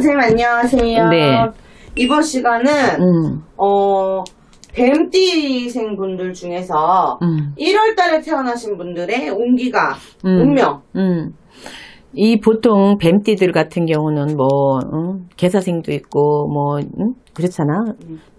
선생님 안녕하세요. 네. 이번 시간은 뱀띠생 분들 중에서 1월 달에 태어나신 분들의 운기가 운명. 이 보통 뱀띠들 같은 경우는 개사생도 있고 그렇잖아.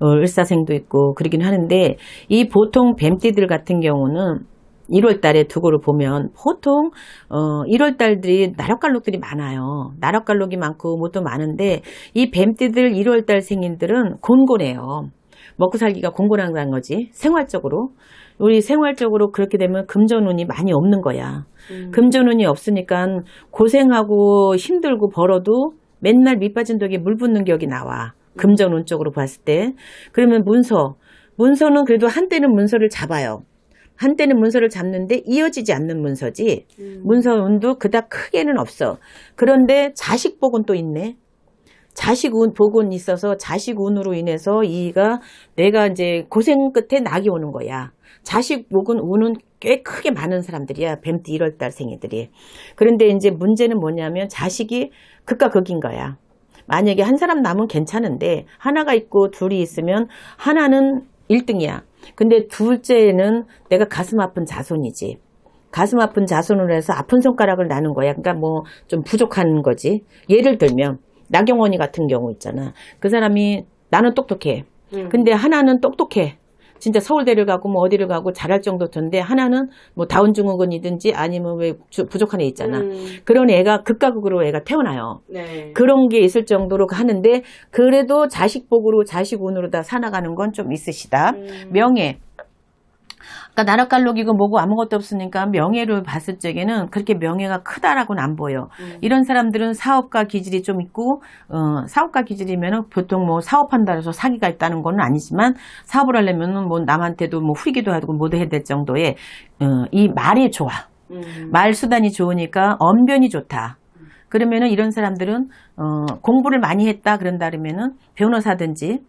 을사생도 있고 그러긴 하는데, 이 보통 뱀띠들 같은 경우는 1월 달에 두고를 보면 보통 1월 달들이 나력갈록들이 많아요. 나력갈록이 많고 뭣도 많은데, 이 뱀띠들 1월 달 생인들은 곤곤해요. 먹고 살기가 곤곤한 거지. 생활적으로. 우리 생활적으로 그렇게 되면 금전운이 많이 없는 거야. 금전운이 없으니까 고생하고 힘들고 벌어도 맨날 밑빠진 독에 물 붓는 격이 나와. 금전운 쪽으로 봤을 때. 그러면 문서는 그래도 한때는 문서를 잡아요. 한때는 문서를 잡는데 이어지지 않는 문서지. 문서운도 그닥 크게는 없어. 그런데 자식복은 또 있네. 자식운 복은 있어서 자식운으로 인해서 내가 이제 고생 끝에 낙이 오는 거야. 자식복은 운은 꽤 크게 많은 사람들이야. 뱀띠 1월달 생이들이. 그런데 이제 문제는 뭐냐면 자식이 극과 극인 거야. 만약에 한 사람 남은 괜찮은데 하나가 있고 둘이 있으면 하나는 1등이야. 근데 둘째는 내가 가슴 아픈 자손이지. 가슴 아픈 자손으로 해서 아픈 손가락을 나는 거야. 그러니까 좀 부족한 거지. 예를 들면 나경원이 같은 경우 있잖아. 그 사람이 나는 똑똑해. 근데 하나는 똑똑해. 진짜 서울대를 가고 어디를 가고 잘할 정도던데, 하나는 다운증후군이든지 아니면 왜 부족한 애 있잖아. 그런 애가 극과 극으로 애가 태어나요. 네. 그런 게 있을 정도로 하는데, 그래도 자식복으로 자식운으로 다 살아가는 건 좀 있으시다. 명예. 그러니까 나락갈록이고 뭐고 아무것도 없으니까 명예를 봤을 적에는 그렇게 명예가 크다라고는 안 보여. 이런 사람들은 사업가 기질이 좀 있고, 사업가 기질이면 보통 사업한다 해서 사기가 있다는 건 아니지만, 사업을 하려면 남한테도 후리기도 하고 뭐도 해야 될 정도의 이 말이 좋아. 말 수단이 좋으니까 언변이 좋다. 그러면은 이런 사람들은 공부를 많이 했다 그런다 그러면은 변호사든지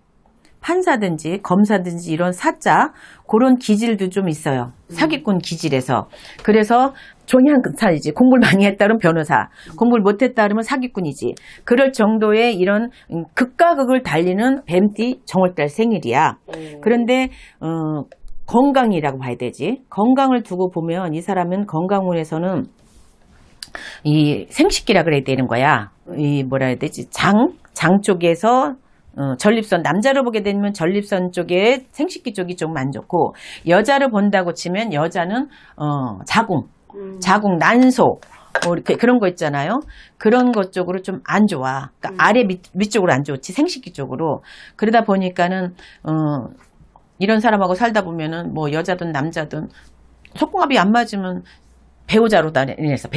판사든지 검사든지 이런 사자, 그런 기질도 좀 있어요. 사기꾼 기질에서. 그래서 종이 한 살이지. 공부를 많이 했다 그러면 변호사, 공부를 못했다 그러면 사기꾼이지. 그럴 정도의 이런 극과 극을 달리는 뱀띠 정월달 생일이야. 그런데 건강이라고 봐야 되지. 건강을 두고 보면 이 사람은 건강운에서는 이 생식기라 그래야 되는 거야. 이 뭐라 해야 되지? 장 쪽에서 전립선, 남자로 보게 되면 전립선 쪽에 생식기 쪽이 좀 안 좋고, 여자를 본다고 치면 여자는 자궁, 난소, 이렇게 그런 거 있잖아요. 그런 것 쪽으로 좀 안 좋아. 그러니까 아래 밑쪽으로 안 좋지, 생식기 쪽으로. 그러다 보니까는 이런 사람하고 살다 보면은 여자든 남자든 속궁합이 안 맞으면 배우자로 인해서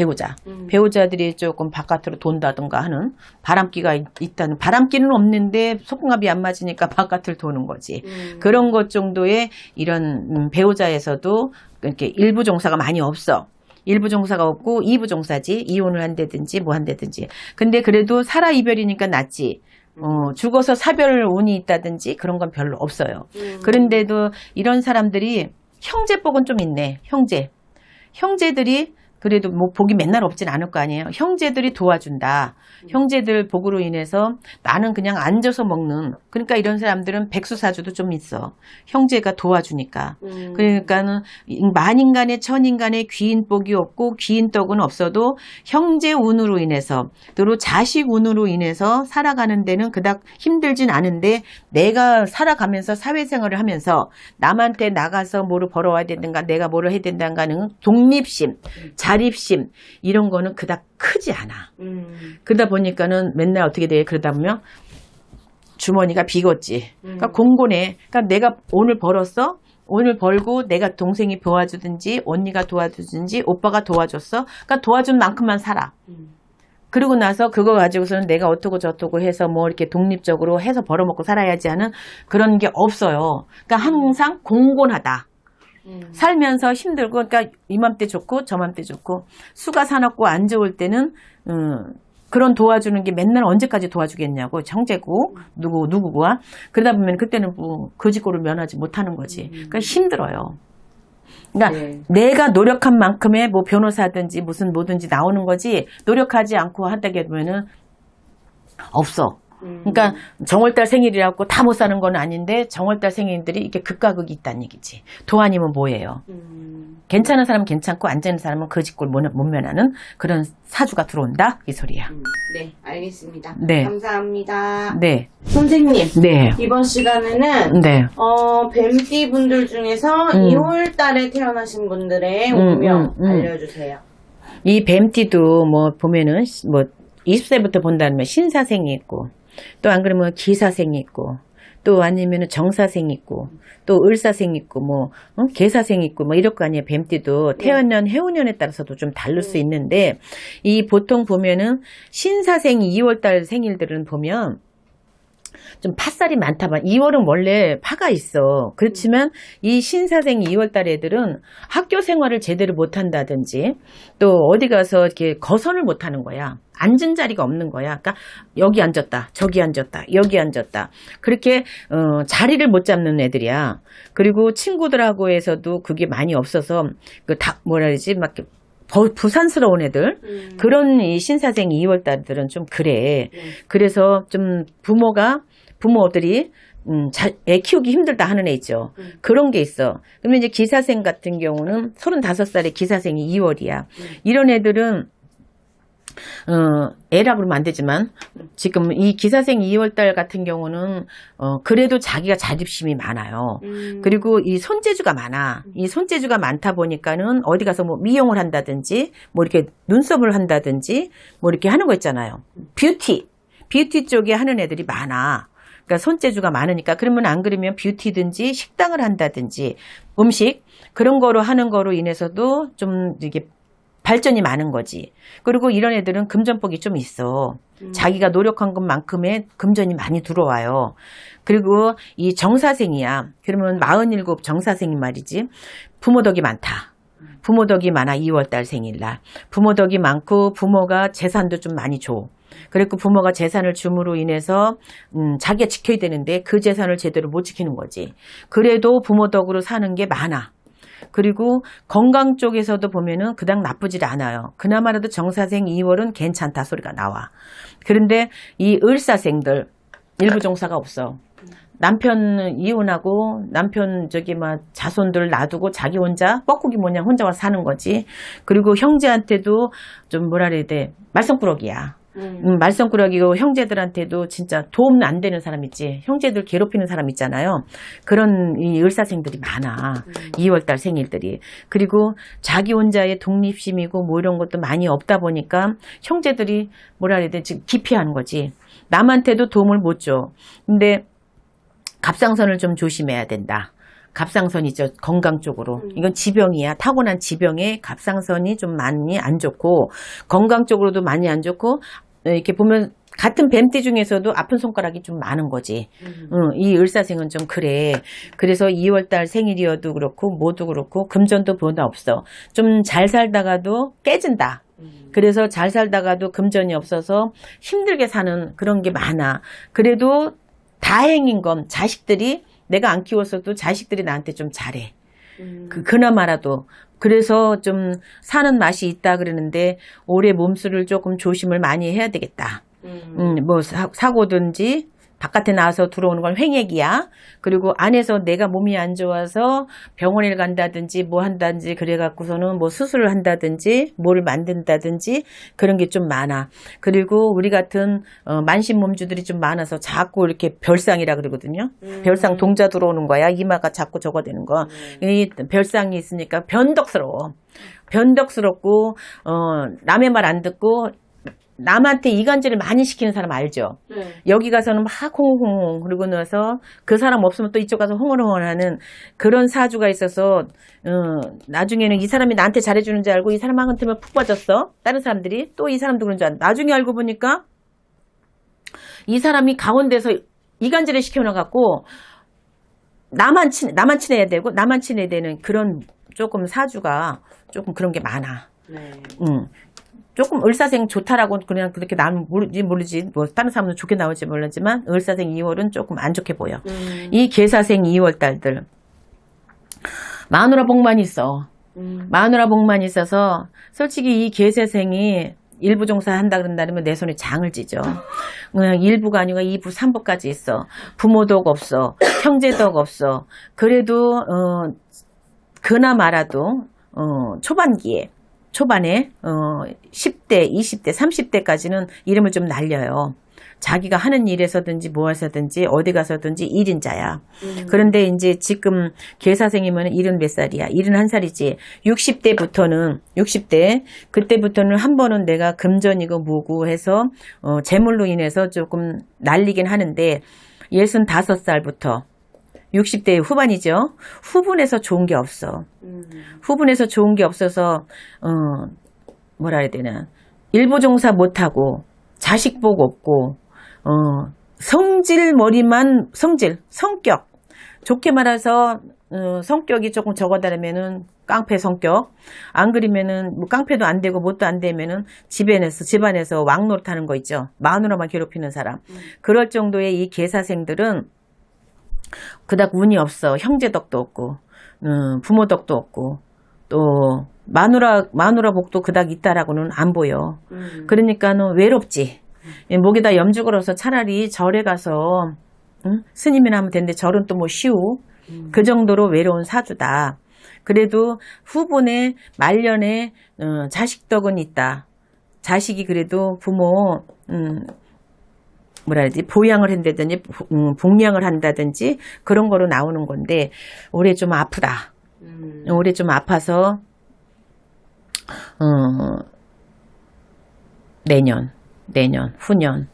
배우자들이 조금 바깥으로 돈다든가 하는 바람기가 있다는, 바람기는 없는데 속궁합이 안 맞으니까 바깥을 도는 거지. 그런 것 정도의 이런 배우자에서도 이렇게 일부 종사가 많이 없어. 일부 종사가 없고 이부 종사지. 이혼을 한다든지 한다든지. 근데 그래도 살아 이별이니까 낫지. 죽어서 사별 운이 있다든지 그런 건 별로 없어요. 그런데도 이런 사람들이 형제복은 좀 있네. 형제들이 그래도 복이 맨날 없진 않을 거 아니에요. 형제들이 도와준다. 형제들 복으로 인해서 나는 그냥 앉아서 먹는, 그러니까 이런 사람들은 백수사주도 좀 있어. 형제가 도와주니까. 그러니까는 만인간의 천인간의 귀인복이 없고 귀인덕은 없어도 형제 운으로 인해서, 또 자식 운으로 인해서 살아가는 데는 그닥 힘들진 않은데, 내가 살아가면서 사회생활을 하면서 남한테 나가서 뭐를 벌어와야 된다가 내가 뭐를 해야 된다가는 독립심, 자립심, 이런 거는 그닥 크지 않아. 그러다 보니까는 맨날 어떻게 돼? 그러다 보면 주머니가 비겠지. 그러니까 공곤해. 그러니까 내가 오늘 벌었어. 오늘 벌고 내가 동생이 도와주든지 언니가 도와주든지 오빠가 도와줬어. 그러니까 도와준 만큼만 살아. 그러고 나서 그거 가지고서는 내가 어떻고 저떻고 해서 이렇게 독립적으로 해서 벌어먹고 살아야지 하는 그런 게 없어요. 그러니까 항상 공곤하다. 살면서 힘들고, 그러니까 이맘때 좋고 저맘때 좋고, 수가 사납고 안 좋을 때는 그런 도와주는 게 맨날 언제까지 도와주겠냐고. 형제고 누구가. 그러다 보면 그때는 거지꼴을 면하지 못하는 거지. 그러니까 힘들어요. 그러니까 내가 노력한 만큼의 변호사든지 뭐든지 나오는 거지, 노력하지 않고 한다게 보면은 없어. 그러니까 정월달 생일이라고 다 못 사는 건 아닌데 정월달 생일들이 이렇게 극과 극이 있다는 얘기지. 도안이면 뭐예요? 괜찮은 사람은 괜찮고 안 되는 사람은 그 짓골 못 면하는 그런 사주가 들어온다 이 소리야. 네, 알겠습니다. 네. 감사합니다. 네. 선생님, 네. 이번 시간에는 네. 뱀띠 분들 중에서 2월 달에 태어나신 분들의 운명 알려주세요. 이 뱀띠도 뭐 보면은 뭐 20세부터 본다면 신사생이 있고 또 안 그러면 기사생이 있고 또 아니면은 정사생이 있고 또 을사생이 있고 뭐 계사생이 있고 뭐 이럴 거 아니에요. 뱀띠도 태어난 해운년에 따라서도 좀 다를 수 있는데 이 보통 보면은 신사생 2월달 생일들은 보면 좀 팥살이 많다 봐. 2월은 원래 파가 있어. 그렇지만 이 신사생 2월달 애들은 학교 생활을 제대로 못한다든지 또 어디 가서 이렇게 거선을 못하는 거야. 앉은 자리가 없는 거야. 그러니까 여기 앉았다, 저기 앉았다, 여기 앉았다. 그렇게 자리를 못 잡는 애들이야. 그리고 친구들하고에서도 그게 많이 없어서 그 다 뭐라 그러지 막 부산스러운 애들 그런 이 신사생 2월 달들은 좀 그래. 그래서 좀 부모들이 애 키우기 힘들다 하는 애 있죠. 그런 게 있어. 그러면 이제 기사생 같은 경우는 35살의 기사생이 2월이야. 이런 애들은 애라 그러면 안 되지만 지금 이 기사생 2월달 같은 경우는 그래도 자기가 자립심이 많아요. 그리고 이 손재주가 많아. 이 손재주가 많다 보니까는 어디 가서 뭐 미용을 한다든지 뭐 이렇게 눈썹을 한다든지 뭐 이렇게 하는 거 있잖아요. 뷰티 쪽에 하는 애들이 많아. 그러니까 손재주가 많으니까 그러면 안 그러면 뷰티든지 식당을 한다든지 음식 그런 거로 하는 거로 인해서도 좀 이게 발전이 많은 거지. 그리고 이런 애들은 금전복이 좀 있어. 자기가 노력한 것만큼의 금전이 많이 들어와요. 그리고 이 정사생이야. 그러면 47 정사생이 말이지. 부모 덕이 많다. 부모 덕이 많아. 2월달 생일날. 부모 덕이 많고 부모가 재산도 좀 많이 줘. 그리고 부모가 재산을 줌으로 인해서 자기가 지켜야 되는데 그 재산을 제대로 못 지키는 거지. 그래도 부모 덕으로 사는 게 많아. 그리고 건강 쪽에서도 보면은 그닥 나쁘질 않아요. 그나마라도 정사생 2월은 괜찮다 소리가 나와. 그런데 이 을사생들 일부 종사가 없어. 남편 이혼하고 남편 자손들 놔두고 자기 혼자 뻐꾸기 모양 혼자 와서 사는 거지. 그리고 형제한테도 좀 뭐라 그래야 돼. 말썽꾸러기야. 말썽꾸러기고 형제들한테도 진짜 도움 안 되는 사람 있지. 형제들 괴롭히는 사람 있잖아요. 그런 이 을사생들이 많아. 2월달 생일들이. 그리고 자기 혼자의 독립심이고 뭐 이런 것도 많이 없다 보니까 형제들이 뭐라 그래야 돼. 지금 기피하는 거지. 남한테도 도움을 못 줘. 근데 갑상선을 좀 조심해야 된다. 갑상선이죠. 건강 쪽으로. 이건 지병이야. 타고난 지병에 갑상선이 좀 많이 안 좋고 건강 쪽으로도 많이 안 좋고 이렇게 보면 같은 뱀띠 중에서도 아픈 손가락이 좀 많은 거지. 이 을사생은 좀 그래. 그래서 2월달 생일이어도 그렇고 뭐도 그렇고 금전도 보다 없어. 좀 잘 살다가도 깨진다. 그래서 잘 살다가도 금전이 없어서 힘들게 사는 그런 게 많아. 그래도 다행인 건 자식들이 내가 안 키웠어도 자식들이 나한테 좀 잘해. 그나마라도. 그래서 좀 사는 맛이 있다 그러는데 올해 몸수를 조금 조심을 많이 해야 되겠다. 뭐 사고든지 바깥에 나와서 들어오는 건 횡액이야. 그리고 안에서 내가 몸이 안 좋아서 병원에 간다든지 뭐 한다든지 그래갖고서는 뭐 수술을 한다든지 뭐를 만든다든지 그런 게 좀 많아. 그리고 우리 같은 만신 몸주들이 좀 많아서 자꾸 이렇게 별상이라 그러거든요. 별상 동자 들어오는 거야. 이마가 자꾸 저거 되는 거. 이 별상이 있으니까 변덕스럽고 남의 말 안 듣고 남한테 이간질을 많이 시키는 사람 알죠? 여기 가서는 막 홍홍홍 그러고 나서 그 사람 없으면 또 이쪽 가서 홍얼홍얼하는 그런 사주가 있어서 나중에는 이 사람이 나한테 잘해주는 줄 알고 이 사람한테만 푹 빠졌어. 다른 사람들이 또 이 사람도 그런 줄 알고 나중에 알고 보니까 이 사람이 가운데서 이간질을 시켜놔갖고 나만 친해야 되고 나만 친해야 되는 그런 조금 사주가 조금 그런 게 많아. 조금 을사생 좋다라고 그냥 그렇게 나는 모르지 뭐 다른 사람은 좋게 나올지 몰랐지만 을사생 2월은 조금 안 좋게 보여. 이 계사생 2월 달들 마누라 복만 있어. 마누라 복만 있어서 솔직히 이 계사생이 일부 종사 한다 그런다면 내 손에 장을 쥐죠. 그냥 1부가 아니고 2부, 3부까지 있어. 부모도 없어. 형제도 없어. 그래도 그나마라도 초반에 10대, 20대, 30대까지는 이름을 좀 날려요. 자기가 하는 일에서든지 무엇에서든지 어디 가서든지 1인자야. 그런데 이제 지금 계사생이면 70 몇 살이야. 71살이지. 60대 그때부터는 한 번은 내가 금전이고 뭐고 해서 재물로 인해서 조금 날리긴 하는데 65살부터 60대 후반이죠. 후분에서 좋은 게 없어. 후분에서 좋은 게 없어서 뭐라 해야 되나. 일부 종사 못하고 자식 복 없고 성격. 좋게 말해서 성격이 조금 적어다르면은 깡패 성격. 안 그러면은 뭐 깡패도 안 되고 뭣도 안 되면은 집안에서 왕노릇 하는 거 있죠. 마누라만 괴롭히는 사람. 그럴 정도의 이 계사생들은 그닥 운이 없어. 형제 덕도 없고 부모 덕도 없고 또 마누라 복도 그닥 있다라고는 안 보여. 그러니까는 외롭지. 목에다 염주 걸어서 차라리 절에 가서 스님이나 하면 되는데 절은 또 뭐 쉬우. 그 정도로 외로운 사주다. 그래도 후분에 말년에 자식 덕은 있다. 자식이 그래도 부모 뭐라 해야지 보양을 한다든지 복양을 한다든지 그런 거로 나오는 건데 올해 좀 아프다. 올해 좀 아파서 내년, 후년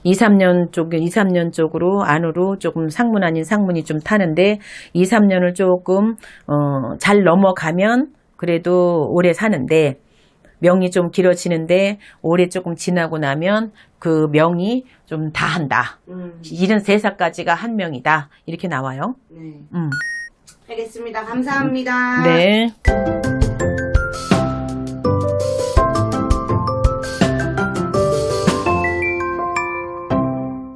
2-3년 쪽으로 안으로 조금 상문 아닌 상문이 좀 타는데 2-3년을 조금 잘 넘어가면 그래도 오래 사는데 명이 좀 길어지는데 올해 조금 지나고 나면 그 명이 좀 다한다. 73살까지가 한 명이다. 이렇게 나와요. 네. 알겠습니다. 감사합니다. 네.